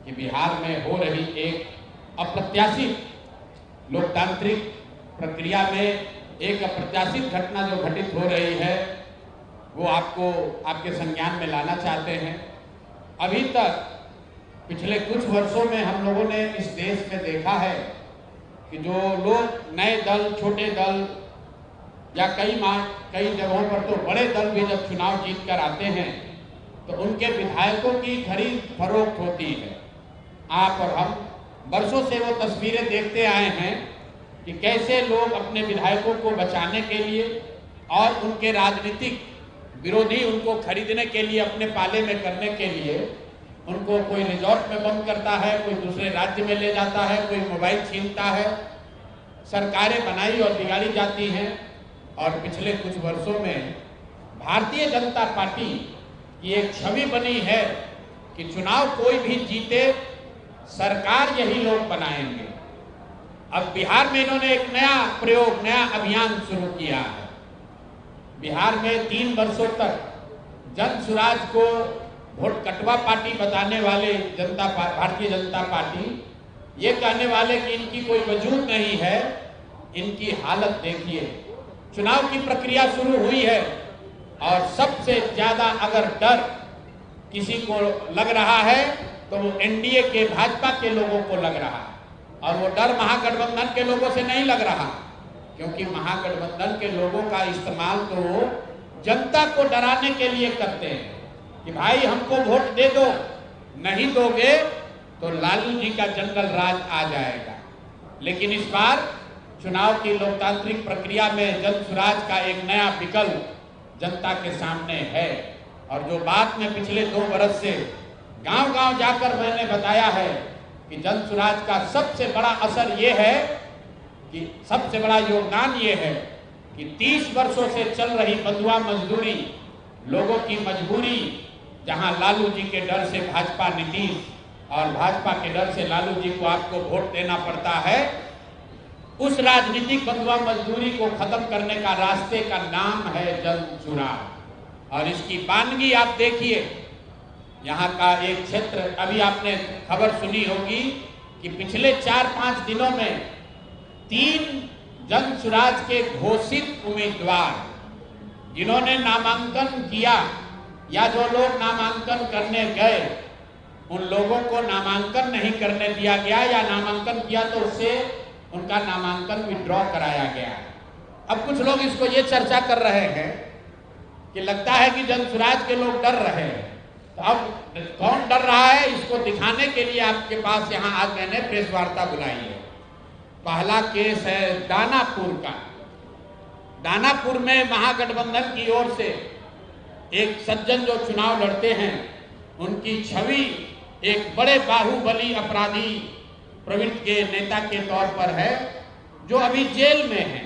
कि बिहार में हो रही एक अप्रत्याशित लोकतांत्रिक प्रक्रिया में एक अप्रत्याशित घटना जो घटित हो रही है वो आपको आपके संज्ञान में लाना चाहते हैं। अभी तक पिछले कुछ वर्षों में हम लोगों ने इस देश में देखा है कि जो लोग नए दल, छोटे दल या कई जगहों पर तो बड़े दल भी जब चुनाव जीत कर आते हैं तो उनके विधायकों की खरीद फरोख्त होती है। आप और हम वर्षों से वो तस्वीरें देखते आए हैं कि कैसे लोग अपने विधायकों को बचाने के लिए और उनके राजनीतिक विरोधी उनको खरीदने के लिए, अपने पाले में करने के लिए उनको कोई रिजॉर्ट में बंद करता है, कोई दूसरे राज्य में ले जाता है, कोई मोबाइल छीनता है। सरकारें बनाई और बिगाड़ी जाती हैं। और पिछले कुछ वर्षों में भारतीय जनता पार्टी की एक छवि बनी है कि चुनाव कोई भी जीते, सरकार यही लोग बनाएंगे। अब बिहार में इन्होंने एक नया प्रयोग, नया अभियान शुरू किया है। बिहार में 3 वर्षों तक जन सुराज को वोट कटवा पार्टी बताने वाले भारतीय जनता पार्टी ये कहने वाले कि इनकी कोई वजूद नहीं है। इनकी हालत देखिए। चुनाव की प्रक्रिया शुरू हुई है और सबसे ज्यादा अगर डर किसी को लग रहा है तो वो एनडीए के, भाजपा के लोगों को लग रहा है। और वो डर महागठबंधन के लोगों से नहीं लग रहा, क्योंकि महागठबंधन के लोगों का इस्तेमाल तो जनता को डराने के लिए करते हैं कि भाई हमको वोट दे दो, नहीं दोगे तो लालू जी का जंगल राज आ जाएगा। लेकिन इस बार चुनाव की लोकतांत्रिक प्रक्रिया में जन सुराज का एक नया विकल्प जनता के सामने है। और जो बात में पिछले 2 बरस से गांव-गांव जाकर मैंने बताया है कि जन सुराज का सबसे बड़ा असर ये है कि सबसे बड़ा योगदान ये है कि 30 वर्षों से चल रही बंधुआ मजदूरी, लोगों की मजबूरी, जहां लालू जी के डर से भाजपा नीतीश और भाजपा के डर से लालू जी को आपको वोट देना पड़ता है, उस राजनीतिक बंधुआ मजदूरी को खत्म करने का रास्ते का नाम है जन सुराज। और इसकी वानगी आप देखिए। यहाँ का एक क्षेत्र, अभी आपने खबर सुनी होगी कि पिछले 4-5 दिनों में 3 जन सुराज के घोषित उम्मीदवार जिन्होंने नामांकन किया या जो लोग नामांकन करने गए, उन लोगों को नामांकन नहीं करने दिया गया या नामांकन किया तो उससे उनका नामांकन विड्रॉ कराया गया। अब कुछ लोग इसको ये चर्चा कर रहे हैं कि लगता है कि जन सुराज के लोग डर रहे हैं। तो अब कौन डर रहा है, इसको दिखाने के लिए आपके पास यहाँ आज मैंने प्रेस वार्ता बुलाई है। पहला केस है दानापुर का। दानापुर में महागठबंधन की ओर से एक सज्जन जो चुनाव लड़ते हैं, उनकी छवि एक बड़े बाहुबली अपराधी प्रवृत्ति के नेता के तौर पर है, जो अभी जेल में है।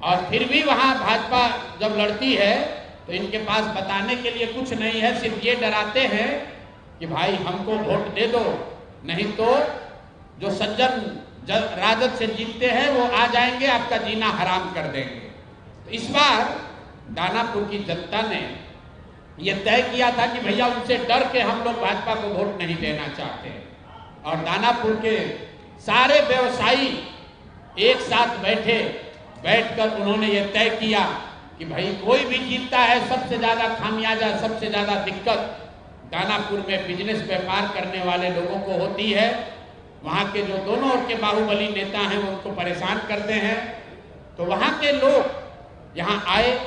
और फिर भी वहां भाजपा जब लड़ती है तो इनके पास बताने के लिए कुछ नहीं है, सिर्फ ये डराते हैं कि भाई हमको वोट दे दो, नहीं तो जो सज्जन राजद से जीतते हैं वो आ जाएंगे, आपका जीना हराम कर देंगे। तो इस बार दानापुर की जनता ने यह तय किया था कि भैया उनसे डर के हम लोग भाजपा को वोट नहीं देना चाहते। और दानापुर के सारे व्यवसायी एक साथ बैठकर उन्होंने ये तय किया कि भाई कोई भी जीतता है, सबसे ज्यादा खामियाजा, सबसे ज्यादा दिक्कत दानापुर में बिजनेस व्यापार करने वाले लोगों को होती है। वहाँ के जो दोनों ओर के बाहुबली नेता हैं वो उनको परेशान करते हैं। तो वहाँ के लोग यहाँ आए,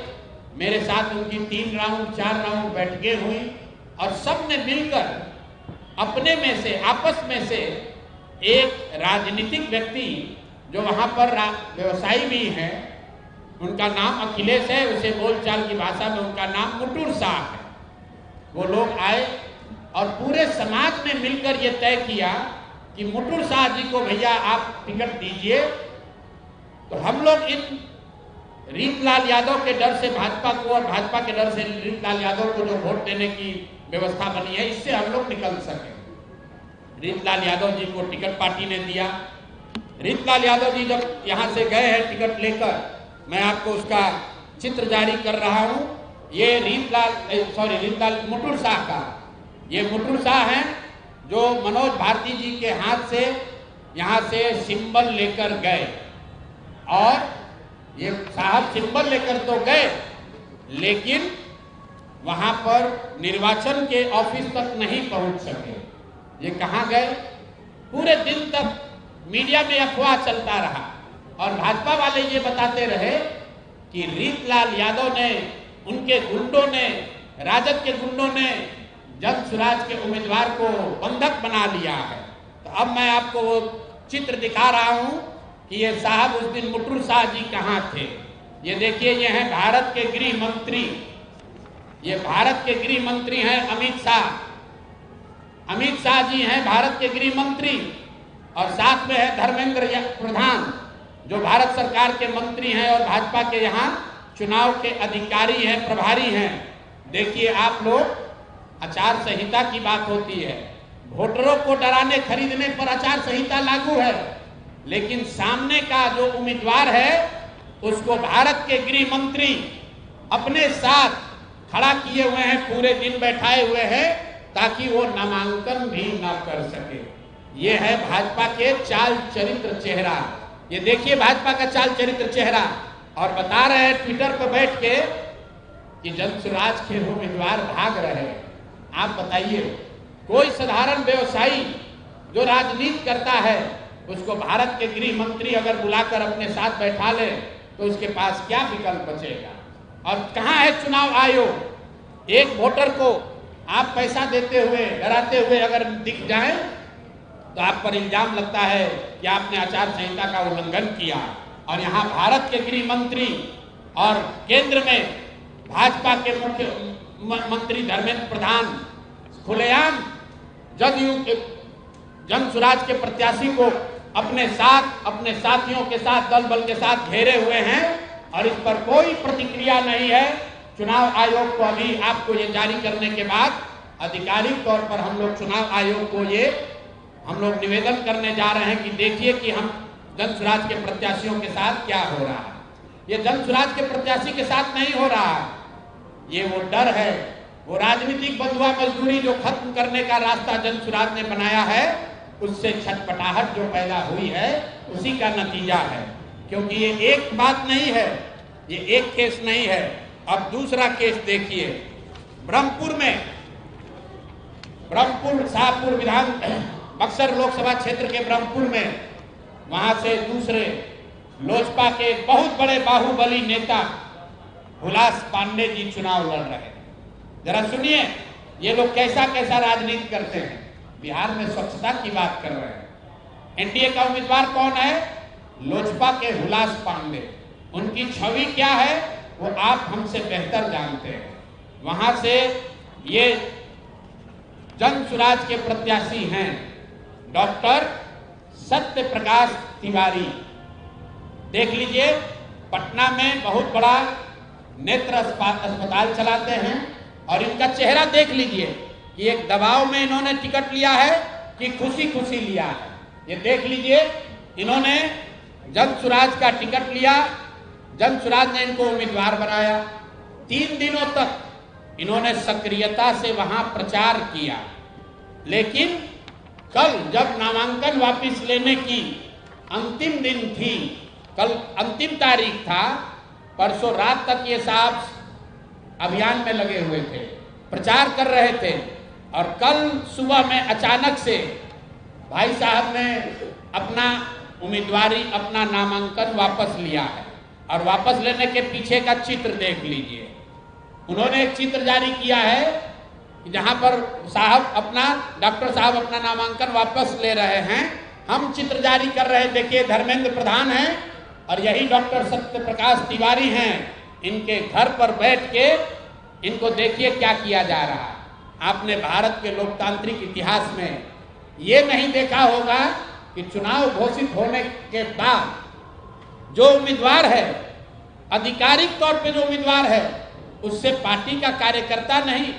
मेरे साथ उनकी 3 राउंड 4 राउंड बैठकें हुई और सब ने मिलकर अपने में से, आपस में से एक राजनीतिक व्यक्ति जो वहाँ पर व्यवसायी भी हैं, उनका नाम अखिलेश है, उसे बोलचाल की भाषा में उनका नाम मुटुर शाह है। वो लोग आए और पूरे समाज ने मिलकर ये तय किया कि मुटुर शाह जी को भैया आप टिकट दीजिए। तो हम लोग इन रीतलाल यादव के डर से भाजपा को और भाजपा के डर से रीतलाल यादव को जो वोट देने की व्यवस्था बनी है, इससे हम लोग निकल सके। रीतलाल यादव जी को टिकट पार्टी ने दिया। रीतलाल यादव जी जब यहाँ से गए हैं टिकट लेकर, मैं आपको उसका चित्र जारी कर रहा हूँ। ये रीतलाल मुटुर शाह का, ये मुटुर शाह हैं जो मनोज भारती जी के हाथ से यहाँ से सिंबल लेकर गए, और ये साहब सिंबल लेकर तो गए, लेकिन वहां पर निर्वाचन के ऑफिस तक नहीं पहुंच सके। ये कहाँ गए? पूरे दिन तक मीडिया में अफवाह चलता रहा और भाजपा वाले ये बताते रहे कि रीतलाल यादव ने, उनके गुंडों ने, राजद के गुंडों ने जन सुराज के उम्मीदवार को बंधक बना लिया है। तो अब मैं आपको वो चित्र दिखा रहा हूं कि ये साहब उस दिन मुटरू शाह जी कहाँ थे। ये देखिए, ये हैं भारत के गृह मंत्री, ये भारत के गृह मंत्री हैं अमित शाह। अमित शाह जी हैं भारत के गृह मंत्री, और साथ में है धर्मेंद्र प्रधान जो भारत सरकार के मंत्री हैं और भाजपा के यहाँ चुनाव के अधिकारी हैं, प्रभारी हैं। देखिए आप लोग, आचार संहिता की बात होती है, वोटरों को डराने खरीदने पर आचार संहिता लागू है, लेकिन सामने का जो उम्मीदवार है उसको भारत के गृह मंत्री अपने साथ खड़ा किए हुए हैं, पूरे दिन बैठाए हुए हैं ताकि वो नामांकन भी ना कर सके। ये है भाजपा के चाल चरित्र चेहरा। ये देखिए भाजपा का चाल चरित्र चेहरा, और बता रहे हैं ट्विटर पर बैठ के कि जन सुराज के उम्मीदवार भाग रहे हैं। आप बताइए, कोई साधारण व्यवसायी जो राजनीति करता है उसको भारत के गृह मंत्री अगर बुलाकर अपने साथ बैठा ले तो उसके पास क्या विकल्प बचेगा? और कहाँ है चुनाव आयोग? एक वोटर को आप पैसा देते हुए, डराते हुए अगर दिख जाए तो आप पर इल्जाम लगता है कि आपने आचार संहिता का उल्लंघन किया। और यहाँ भारत के गृह मंत्री और केंद्र में भाजपा के मुख्यमंत्री धर्मेंद्र प्रधान खुलेआम जदयू जन सुराज के प्रत्याशी को अपने साथ, अपने साथियों के साथ, दल बल के साथ घेरे हुए हैं, और इस पर कोई प्रतिक्रिया नहीं है। चुनाव आयोग को अभी आपको ये जारी करने के बाद आधिकारिक तौर पर हम लोग चुनाव आयोग को हम लोग निवेदन करने जा रहे हैं कि देखिए कि हम जन सुराज के प्रत्याशियों के साथ क्या हो रहा है। ये जन सुराज के प्रत्याशी के साथ नहीं हो रहा है, ये वो डर है, वो राजनीतिक बंधुआ मजदूरी जो खत्म करने का रास्ता जन सुराज ने बनाया है, उससे छटपटाहट जो पैदा हुई है उसी का नतीजा है। क्योंकि ये एक बात नहीं है, ये एक केस नहीं है। अब दूसरा केस देखिए, ब्रह्मपुर में, ब्रह्मपुर शाहपुर विधान बक्सर लोकसभा क्षेत्र के ब्रह्मपुर में, वहां से दूसरे लोजपा के बहुत बड़े बाहुबली नेता हुलास पांडे जी चुनाव लड़ रहे हैं। जरा सुनिए ये लोग कैसा कैसा राजनीति करते हैं। बिहार में स्वच्छता की बात कर रहे हैं। एनडीए का उम्मीदवार कौन है? लोजपा के हुलास पांडे। उनकी छवि क्या है वो आप हमसे बेहतर जानते हैं। वहां से ये जन सुराज के प्रत्याशी हैं डॉक्टर सत्य प्रकाश तिवारी। देख लीजिए, पटना में बहुत बड़ा नेत्र अस्पताल चलाते हैं, और इनका चेहरा देख लीजिए कि एक दबाव में इन्होंने टिकट लिया है कि खुशी खुशी लिया है। ये देख लीजिए, इन्होंने जन सुराज का टिकट लिया, जन सुराज ने इनको उम्मीदवार बनाया। 3 दिनों तक इन्होंने सक्रियता से वहां प्रचार किया, लेकिन कल जब नामांकन वापस लेने की अंतिम दिन थी, कल अंतिम तारीख था, परसों रात तक ये साहब अभियान में लगे हुए थे, प्रचार कर रहे थे, और कल सुबह में अचानक से भाई साहब ने अपना उम्मीदवारी, अपना नामांकन वापस लिया है। और वापस लेने के पीछे का चित्र देख लीजिए। उन्होंने एक चित्र जारी किया है जहां पर साहब अपना, डॉक्टर साहब अपना नामांकन वापस ले रहे हैं। हम चित्र जारी कर रहे हैं। देखिए, धर्मेंद्र प्रधान हैं और यही डॉक्टर सत्य प्रकाश तिवारी हैं। इनके घर पर बैठ के इनको देखिए क्या किया जा रहा है। आपने भारत के लोकतांत्रिक इतिहास में ये नहीं देखा होगा कि चुनाव घोषित होने के बाद जो उम्मीदवार है, आधिकारिक तौर पे जो उम्मीदवार है, उससे पार्टी का कार्यकर्ता नहीं,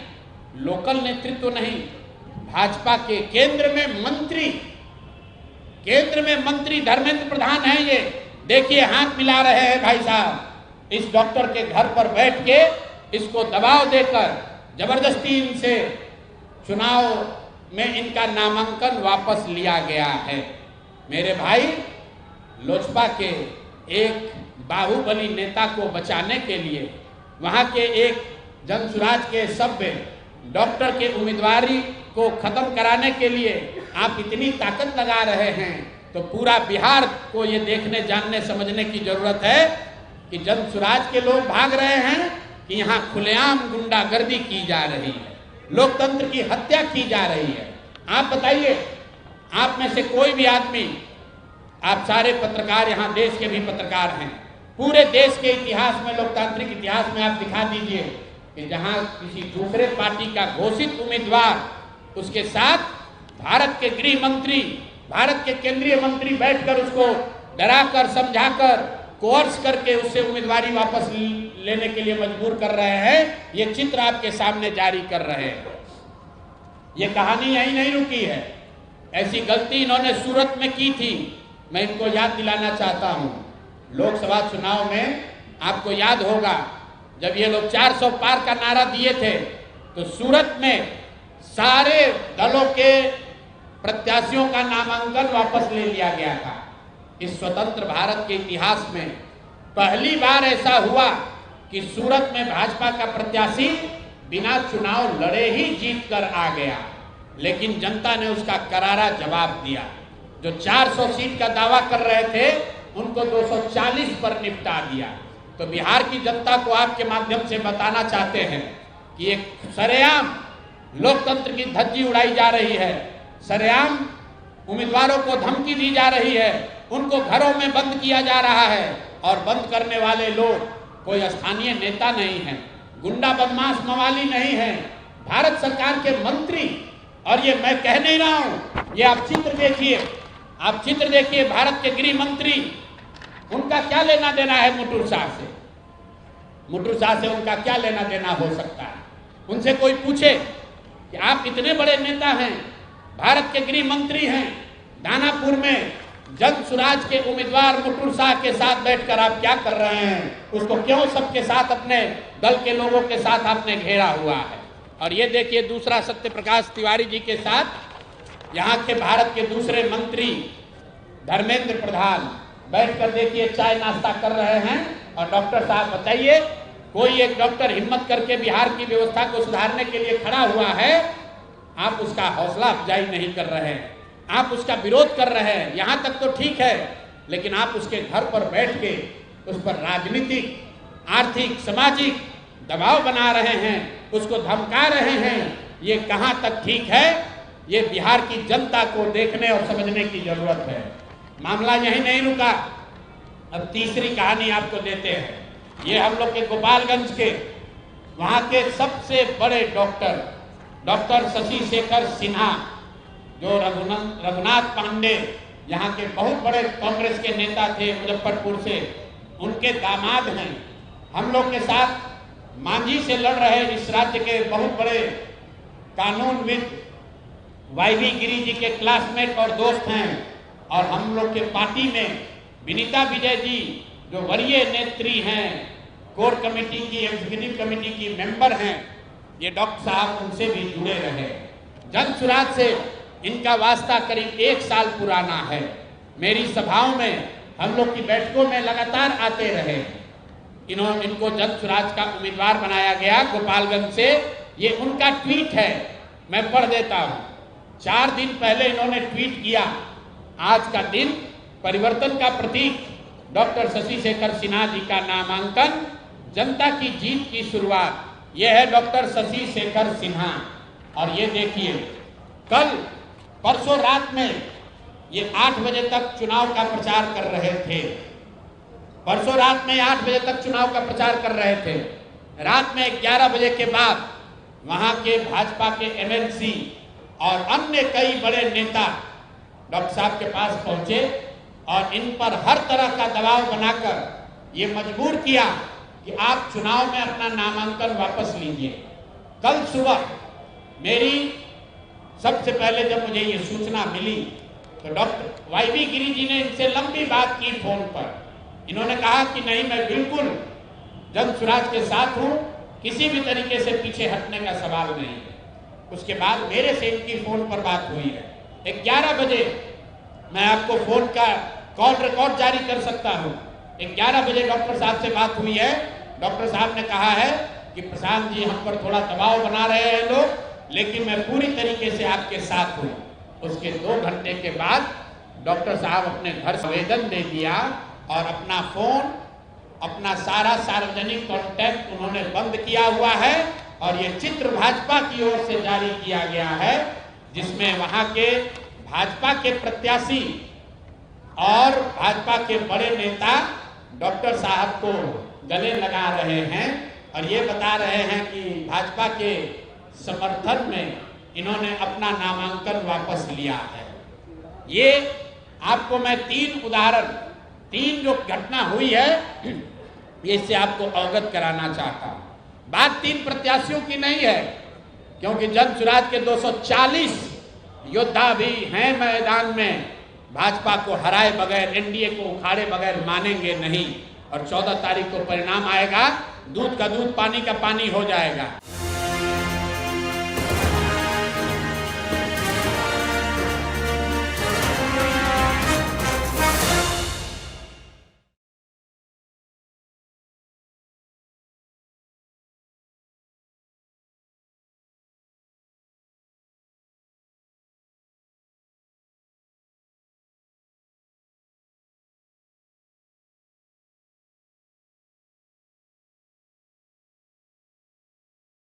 लोकल नेतृत्व नहीं, भाजपा के केंद्र में मंत्री धर्मेंद्र प्रधान हैं। ये देखिए हाथ मिला रहे हैं भाई साहब इस डॉक्टर के घर पर बैठ के, इसको दबाव देकर जबरदस्ती इनसे चुनाव में इनका नामांकन वापस लिया गया है। मेरे भाई, लोजपा के एक बाहुबली नेता को बचाने के लिए, वहाँ के एक जनसुराज के सभ्य डॉक्टर के उम्मीदवारी को खत्म कराने के लिए आप इतनी ताकत लगा रहे हैं, तो पूरा बिहार को ये देखने, जानने, समझने की जरूरत है कि जनसुराज के लोग भाग रहे हैं कि यहाँ खुलेआम गुंडागर्दी की जा रही है, लोकतंत्र की हत्या की जा रही है। आप बताइए, आप में से कोई भी आदमी, आप सारे पत्रकार, यहाँ देश के भी पत्रकार हैं, पूरे देश के इतिहास में, लोकतांत्रिक इतिहास में आप दिखा दीजिए कि जहाँ किसी दूसरे पार्टी का घोषित उम्मीदवार, उसके साथ भारत के गृह मंत्री, भारत के केंद्रीय मंत्री बैठकर उसको डराकर, समझाकर, कोर्स करके उससे उम्मीदवारी वापस लेने के लिए मजबूर कर रहे हैं। ये चित्र आपके सामने जारी कर रहे हैं। ये कहानी यही नहीं रुकी है। ऐसी गलती इन्होंने सूरत में की थी। मैं इनको याद दिलाना चाहता हूँ, लोकसभा चुनाव में आपको याद होगा, जब ये लोग 400 पार का नारा दिए थे, तो सूरत में सारे दलों के प्रत्याशियों का नामांकन वापस ले लिया गया था। इस स्वतंत्र भारत के इतिहास में पहली बार ऐसा हुआ कि सूरत में भाजपा का प्रत्याशी बिना चुनाव लड़े ही जीत कर आ गया, लेकिन जनता ने उसका करारा जवाब दिया। जो 400 सीट का दावा कर रहे थे, उनको 240 पर निपटा दिया। तो बिहार की जनता को आपके माध्यम से बताना चाहते हैं कि एक सरेआम लोकतंत्र की धज्जी उड़ाई जा रही है, सरेआम उम्मीदवारों को धमकी दी जा रही है, उनको घरों में बंद किया जा रहा है, और बंद करने वाले लोग कोई स्थानीय नेता नहीं है, गुंडा बदमाश मवाली नहीं है, भारत सरकार के मंत्री। और ये मैं कह नहीं रहा हूं, ये आप चित्र देखिए, आप चित्र देखिए, भारत के गृह मंत्री, उनका क्या लेना देना है मुटुर शाह से? मुटुर शाह से उनका क्या लेना देना हो सकता है? उनसे कोई पूछे कि आप इतने बड़े नेता हैं, भारत के गृह मंत्री हैं, दानापुर में जनसुराज के उम्मीदवार मुटुर शाह के साथ बैठकर आप क्या कर रहे हैं? उसको क्यों सबके साथ, अपने दल के लोगों के साथ आपने घेरा हुआ है? और ये देखिए, दूसरा सत्यप्रकाश तिवारी जी के साथ यहाँ के भारत के दूसरे मंत्री धर्मेंद्र प्रधान बैठकर देखिए चाय नाश्ता कर रहे हैं। और डॉक्टर साहब बताइए, कोई एक डॉक्टर हिम्मत करके बिहार की व्यवस्था को सुधारने के लिए खड़ा हुआ है, आप उसका हौसला अफजाई नहीं कर रहे हैं, आप उसका विरोध कर रहे हैं। यहाँ तक तो ठीक है, लेकिन आप उसके घर पर बैठ के उस पर राजनीतिक, आर्थिक, सामाजिक दबाव बना रहे हैं, उसको धमका रहे हैं। ये कहाँ तक ठीक है? ये बिहार की जनता को देखने और समझने की जरूरत है। मामला यही नहीं रुका, अब तीसरी कहानी आपको देते हैं। ये हम लोग के गोपालगंज के, वहाँ के सबसे बड़े डॉक्टर शशि शेखर सिन्हा, जो रघुनाथ पांडे यहाँ के बहुत बड़े कांग्रेस के नेता थे मुजफ्फरपुर से, उनके दामाद हैं। हम लोग के साथ मांझी से लड़ रहे इस राज्य के बहुत बड़े कानूनविद वाईवी गिरी जी के क्लासमेट और दोस्त हैं। और हम लोग के पार्टी में विनीता विजय जी, जो वरीय नेत्री हैं, कोर कमेटी की, एग्जीक्यूटिव कमेटी की मेंबर हैं, ये डॉक्टर साहब उनसे भी जुड़े रहे। जनसुराज से इनका वास्ता करीब 1 साल पुराना है। मेरी सभाओं में, हम लोग की बैठकों में लगातार आते रहे। इनको जनसुराज का उम्मीदवार बनाया गया गोपालगंज से। ये उनका ट्वीट है, मैं पढ़ देता हूँ। 4 दिन पहले इन्होंने ट्वीट किया, आज का दिन परिवर्तन का प्रतीक, डॉक्टर शशि शेखर सिन्हा जी का नामांकन, जनता की जीत की शुरुआत। यह है डॉक्टर शशि शेखर सिन्हा। और ये देखिए, परसों रात में ये 8 बजे तक चुनाव का प्रचार कर रहे थे। परसों रात में 8 बजे तक चुनाव का प्रचार कर रहे थे। रात में 11 बजे के बाद वहां के भाजपा के एमएलसी और अन्य कई बड़े नेता डॉक्टर साहब के पास पहुंचे और इन पर हर तरह का दबाव बनाकर ये मजबूर किया कि आप चुनाव में अपना नामांकन वापस लीजिए। कल सुबह मेरी सबसे पहले जब मुझे ये सूचना मिली, तो डॉक्टर वाईवी गिरी जी ने इनसे लंबी बात की फोन पर। इन्होंने कहा कि नहीं, मैं बिल्कुल जनसुराज के साथ हूं, किसी भी तरीके से पीछे हटने का सवाल नहीं है। उसके बाद मेरे से इनकी फोन पर बात हुई है। 11 बजे मैं आपको फोन का कॉल रिकॉर्ड जारी कर सकता हूं। 11 बजे डॉक्टर साहब से बात हुई है। डॉक्टर साहब ने कहा है कि प्रशांत जी हम पर थोड़ा दबाव बना रहे हैं लोग, लेकिन मैं पूरी तरीके से आपके साथ हूं। उसके 2 घंटे के बाद डॉक्टर साहब अपने घर आवेदन दे दिया और अपना फोन, अपना सारा सार्वजनिक कॉन्टैक्ट उन्होंने बंद किया हुआ है। और ये चित्र भाजपा की ओर से जारी किया गया है, जिसमें वहां के भाजपा के प्रत्याशी और भाजपा के बड़े नेता डॉक्टर साहब को गले लगा रहे हैं और ये बता रहे हैं कि भाजपा के समर्थन में इन्होंने अपना नामांकन वापस लिया है। ये आपको मैं 3 उदाहरण, 3 जो घटना हुई है, इससे आपको अवगत कराना चाहता हूं। बात 3 प्रत्याशियों की नहीं है, क्योंकि जन सुराज के 240 योद्धा भी हैं मैदान में। भाजपा को हराए बगैर, एनडीए को उखाड़े बगैर मानेंगे नहीं। और 14 तारीख को परिणाम आएगा, दूध का दूध पानी का पानी हो जाएगा।